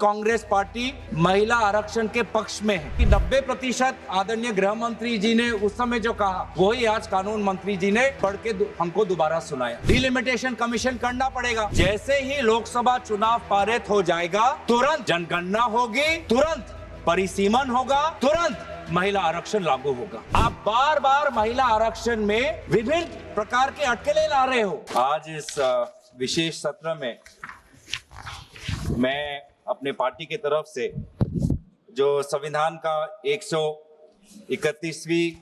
Congress party महिला आरक्षण के पक्ष में है कि 90% आदरणीय गृह मंत्री जी ने उस समय जो कहा वही आज कानून मंत्री जी ने पढ़ के हमको दोबारा सुनाया। डिलिमिटेशन कमीशन करना पड़ेगा। जैसे ही लोकसभा चुनाव पारित हो जाएगा तुरंत जनगणना होगी, तुरंत परिसीमन होगा, तुरंत महिला आरक्षण लागू होगा। आप बार बार महिला आरक्षण में विभिन्न प्रकार के अटकलें ला रहे हो। आज इस विशेष सत्र में मैं अपने पार्टी की तरफ से जो संविधान का 131वीं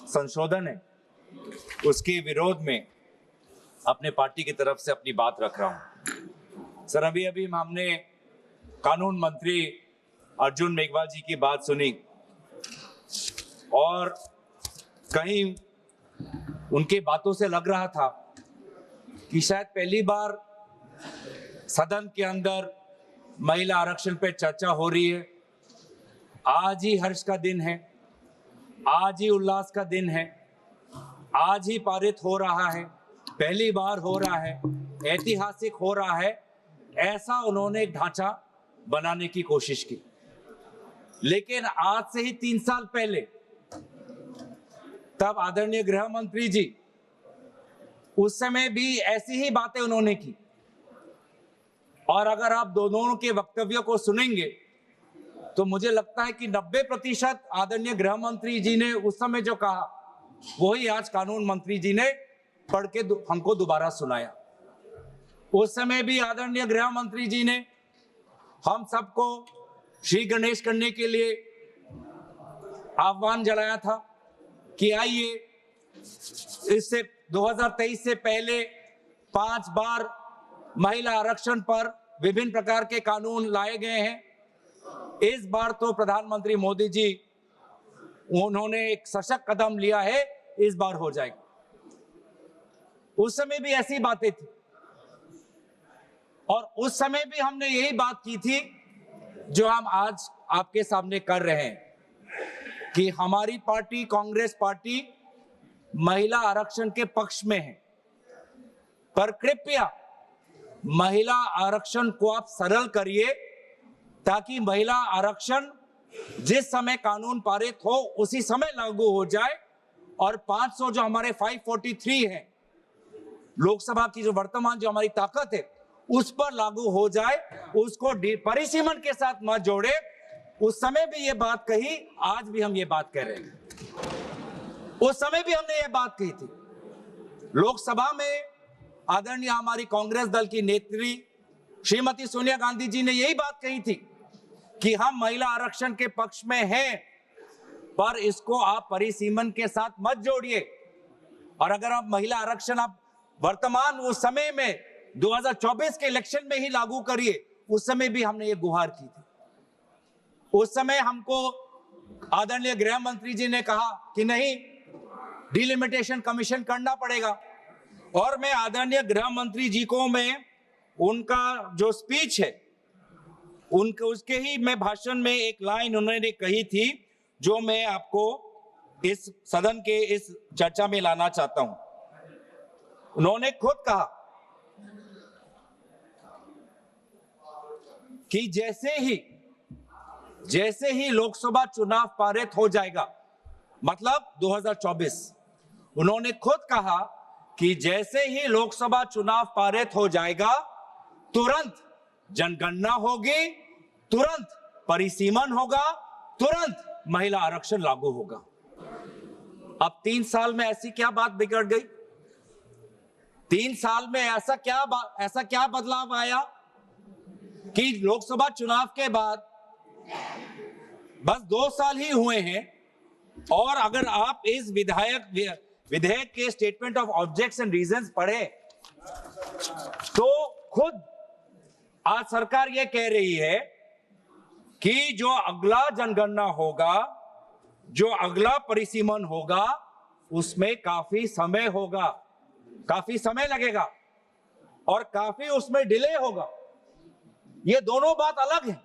संशोधन है उसके विरोध में अपने पार्टी की तरफ से अपनी बात रख रहा हूं। सर, अभी हमने कानून मंत्री अर्जुन मेघवाल जी की बात सुनी और कहीं उनके बातों से लग रहा था कि शायद पहली बार सदन के अंदर महिला आरक्षण पे चर्चा हो रही है। आज ही हर्ष का दिन है, आज ही उल्लास का दिन है, आज ही पारित हो रहा है, पहली बार हो रहा है, ऐतिहासिक हो रहा है, ऐसा उन्होंने एक ढांचा बनाने की कोशिश की। लेकिन आज से ही 3 साल पहले तब आदरणीय गृह मंत्री जी उस समय भी ऐसी ही बातें उन्होंने की। और अगर आप दोनों के वक्तव्यों को सुनेंगे तो मुझे लगता है कि 90% आदरणीय गृह मंत्री जी ने उस समय जो कहा वही आज कानून मंत्री जी ने पढ़ के हमको दोबारा सुनाया। उस समय भी आदरणीय गृह मंत्री जी ने हम सबको श्री गणेश करने के लिए आह्वान जलाया था कि आइए, इससे 2023 से पहले 5 बार महिला आरक्षण पर विभिन्न प्रकार के कानून लाए गए हैं। इस बार तो प्रधानमंत्री मोदी जी उन्होंने एक सशक्त कदम लिया है, इस बार हो जाएगा। उस समय भी ऐसी बातें थी और उस समय भी हमने यही बात की थी जो हम आज आपके सामने कर रहे हैं कि हमारी पार्टी कांग्रेस पार्टी महिला आरक्षण के पक्ष में है। पर कृपया महिला आरक्षण को आप सरल करिए ताकि महिला आरक्षण जिस समय कानून पारित हो उसी समय लागू हो जाए और 500 जो हमारे 543 है लोकसभा की जो वर्तमान जो हमारी ताकत है उस पर लागू हो जाए, उसको परिसीमन के साथ मत जोड़े। उस समय भी ये बात कही, आज भी हम ये बात कह रहे हैं। उस समय भी हमने ये बात कही थी। लोकसभा में आदरणीय हमारी कांग्रेस दल की नेत्री श्रीमती सोनिया गांधी जी ने यही बात कही थी कि हम महिला आरक्षण के पक्ष में हैं, पर इसको आप परिसीमन के साथ मत जोड़िए। और अगर आप महिला आरक्षण आप वर्तमान उस समय में 2024 के इलेक्शन में ही लागू करिए, उस समय भी हमने ये गुहार की थी। उस समय हमको आदरणीय गृह मंत्री जी ने कहा कि नहीं, डिलिमिटेशन कमीशन करना पड़ेगा। और मैं आदरणीय गृह मंत्री जी को मैं उनका जो स्पीच है उनके उसके ही मैं भाषण में एक लाइन उन्होंने कही थी जो मैं आपको इस सदन के इस चर्चा में लाना चाहता हूं। उन्होंने खुद कहा कि जैसे ही लोकसभा चुनाव पारित हो जाएगा, मतलब 2024, उन्होंने खुद कहा कि जैसे ही लोकसभा चुनाव पारित हो जाएगा तुरंत जनगणना होगी, तुरंत परिसीमन होगा, तुरंत महिला आरक्षण लागू होगा। अब 3 साल में ऐसी क्या बात बिगड़ गई? 3 साल में ऐसा क्या बदलाव आया कि लोकसभा चुनाव के बाद बस 2 साल ही हुए हैं और अगर आप इस विधेयक के statement of objects and reasons पढ़े तो खुद आज सरकार यह कह रही है कि जो अगला जनगणना होगा, जो अगला परिसीमन होगा, उसमें काफी समय होगा, काफी समय लगेगा और काफी उसमें डिले होगा। ये दोनों बात अलग है।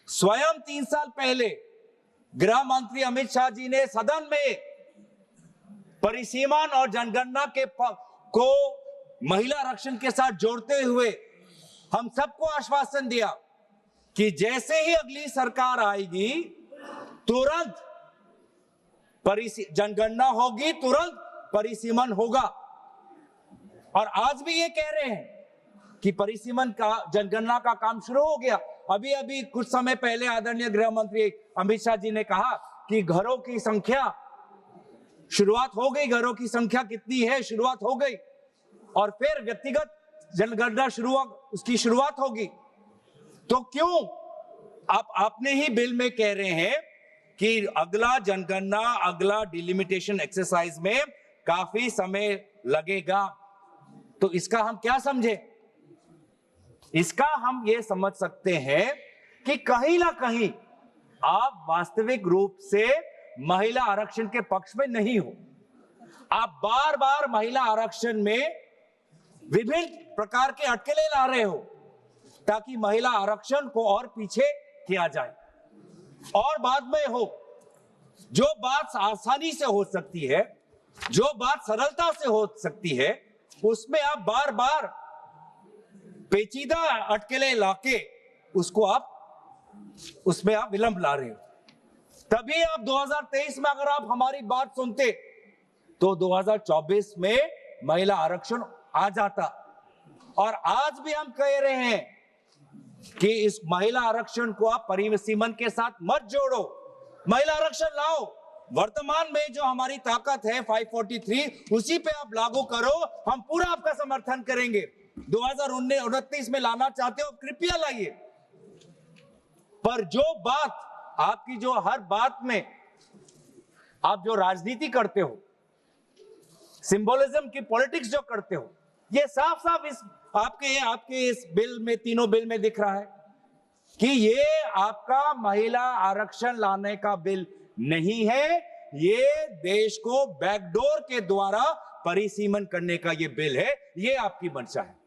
स्वयं 3 साल पहले गृह मंत्री अमित शाह जी ने सदन में परिसीमन और जनगणना को महिला आरक्षण के साथ जोड़ते हुए हम सबको आश्वासन दिया कि जैसे ही अगली सरकार आएगी तुरंत जनगणना होगी, तुरंत परिसीमन होगा। और आज भी ये कह रहे हैं कि परिसीमन का, जनगणना का काम शुरू हो गया। अभी अभी कुछ समय पहले आदरणीय गृह मंत्री अमित शाह जी ने कहा कि घरों की संख्या, शुरुआत हो गई, घरों की संख्या कितनी है, शुरुआत हो गई, और फिर व्यक्तिगत जनगणना उसकी शुरुआत होगी। तो क्यों आपने ही बिल में कह रहे हैं कि अगला जनगणना, अगला डिलिमिटेशन एक्सरसाइज में काफी समय लगेगा, तो इसका हम क्या समझे? इसका हम ये समझ सकते हैं कि कहीं ना कहीं आप वास्तविक रूप से महिला आरक्षण के पक्ष में नहीं हो। आप बार बार महिला आरक्षण में विभिन्न प्रकार के अटकलें ला रहे हो ताकि महिला आरक्षण को और पीछे किया जाए। और बाद में हो, जो बात आसानी से हो सकती है, जो बात सरलता से हो सकती है, उसमें आप बार बार पेचीदा अटकलें लाके उसमें आप विलंब ला रहे हो। तभी आप 2023 में अगर आप हमारी बात सुनते तो 2024 में महिला आरक्षण आ जाता। और आज भी हम कह रहे हैं कि इस महिला आरक्षण को आप परिसीमन के साथ मत जोड़ो, महिला आरक्षण लाओ। वर्तमान में जो हमारी ताकत है 543, उसी पे आप लागू करो, हम पूरा आपका समर्थन करेंगे। 2029 में लाना चाहते हो, कृपया लाइए। पर जो बात आपकी, जो हर बात में आप जो राजनीति करते हो, सिंबोलिज्म की पॉलिटिक्स जो करते हो, ये साफ साफ इस आपके इस बिल में, तीनों बिल में दिख रहा है कि ये आपका महिला आरक्षण लाने का बिल नहीं है, ये देश को बैकडोर के द्वारा परिसीमन करने का ये बिल है। ये आपकी मंशा है।